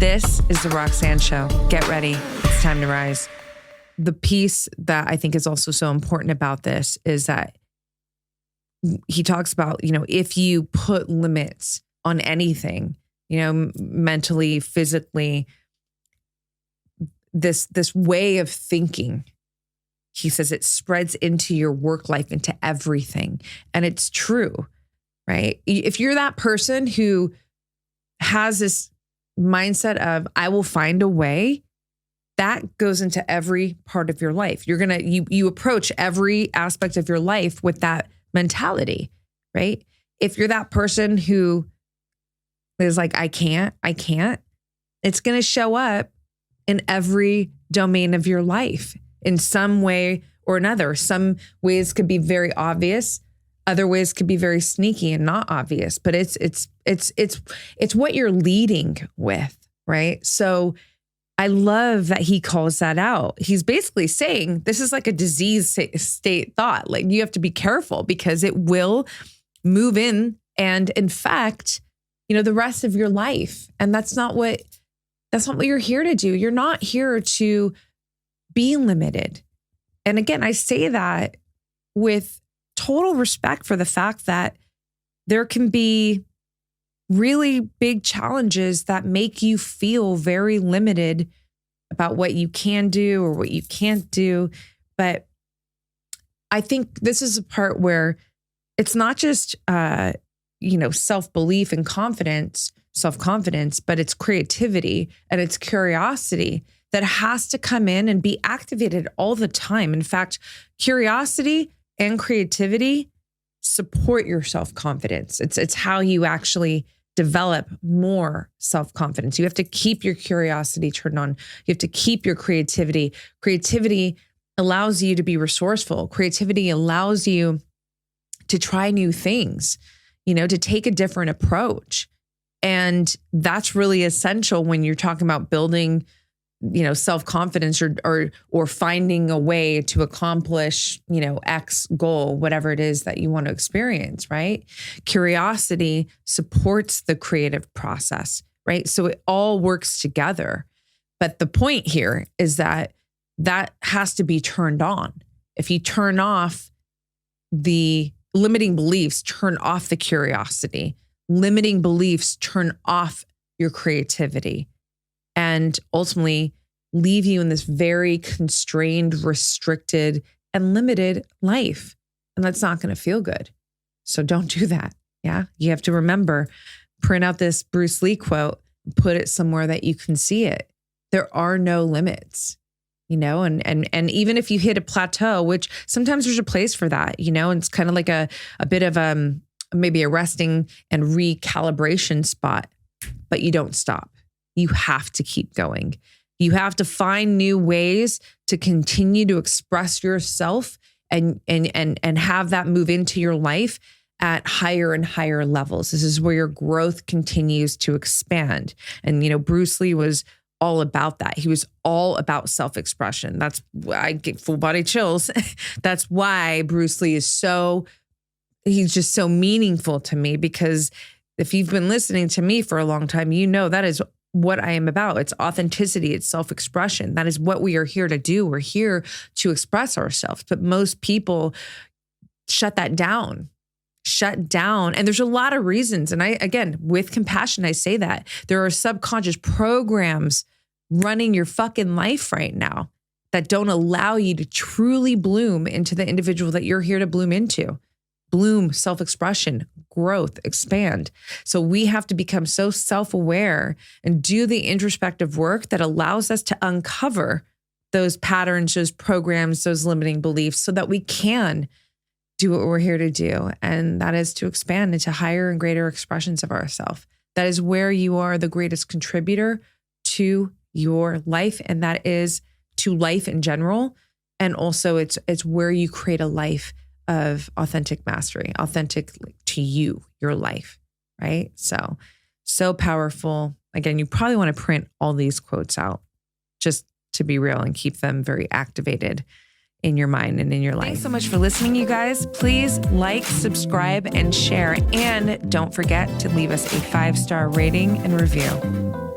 This is The Roxanne Show. Get ready. It's time to rise. The piece that I think is also so important about this is that he talks about, if you put limits on anything, mentally, physically, this way of thinking, he says it spreads into your work life, into everything. And it's true, right? If you're that person who has this mindset of, I will find a way, that goes into every part of your life. You approach every aspect of your life with that mentality, right? If you're that person who is like, I can't, it's going to show up in every domain of your life in some way or another. Some ways could be very obvious. Other ways could be very sneaky and not obvious, but it's what you're leading with, right? So I love that he calls that out. He's basically saying this is like a disease state thought. Like you have to be careful because it will move in and infect, the rest of your life. And that's not what you're here to do. You're not here to be limited. And again, I say that with total respect for the fact that there can be really big challenges that make you feel very limited about what you can do or what you can't do. But I think this is a part where it's not just, self-belief and self-confidence, but it's creativity and it's curiosity that has to come in and be activated all the time. In fact, curiosity and creativity support your self-confidence. It's how you actually develop more self-confidence. You have to keep your curiosity turned on. You have to keep your creativity. Creativity allows you to be resourceful. Creativity allows you to try new things, to take a different approach. And that's really essential when you're talking about building self-confidence or finding a way to accomplish, X goal, whatever it is that you want to experience, right? Curiosity supports the creative process, right? So it all works together. But the point here is that has to be turned on. If you turn off the limiting beliefs, turn off the curiosity. Limiting beliefs turn off your creativity. And ultimately leave you in this very constrained, restricted, and limited life. And that's not going to feel good. So don't do that. Yeah. You have to remember, print out this Bruce Lee quote, put it somewhere that you can see it. There are no limits, and even if you hit a plateau, which sometimes there's a place for that, and it's kind of like a bit of maybe a resting and recalibration spot, but you don't stop. You have to keep going. You have to find new ways to continue to express yourself and have that move into your life at higher and higher levels. This is where your growth continues to expand. And, Bruce Lee was all about that. He was all about self-expression. That's why I get full body chills. That's why Bruce Lee is he's just so meaningful to me, because if you've been listening to me for a long time, that is what I am about. It's authenticity. It's self-expression. That is what we are here to do. We're here to express ourselves. But most people shut that down. And there's a lot of reasons. And again, with compassion, I say that there are subconscious programs running your fucking life right now that don't allow you to truly bloom into the individual that you're here to bloom into. Bloom, self-expression, growth, expand. So we have to become so self-aware and do the introspective work that allows us to uncover those patterns, those programs, those limiting beliefs, so that we can do what we're here to do. And that is to expand into higher and greater expressions of ourselves. That is where you are the greatest contributor to your life. And that is to life in general. And also it's where you create a life of authentic mastery, authentic to you, your life, right? So powerful. Again, you probably want to print all these quotes out just to be real and keep them very activated in your mind and in your life. Thanks so much for listening, you guys. Please like, subscribe, and share. And don't forget to leave us a 5-star rating and review.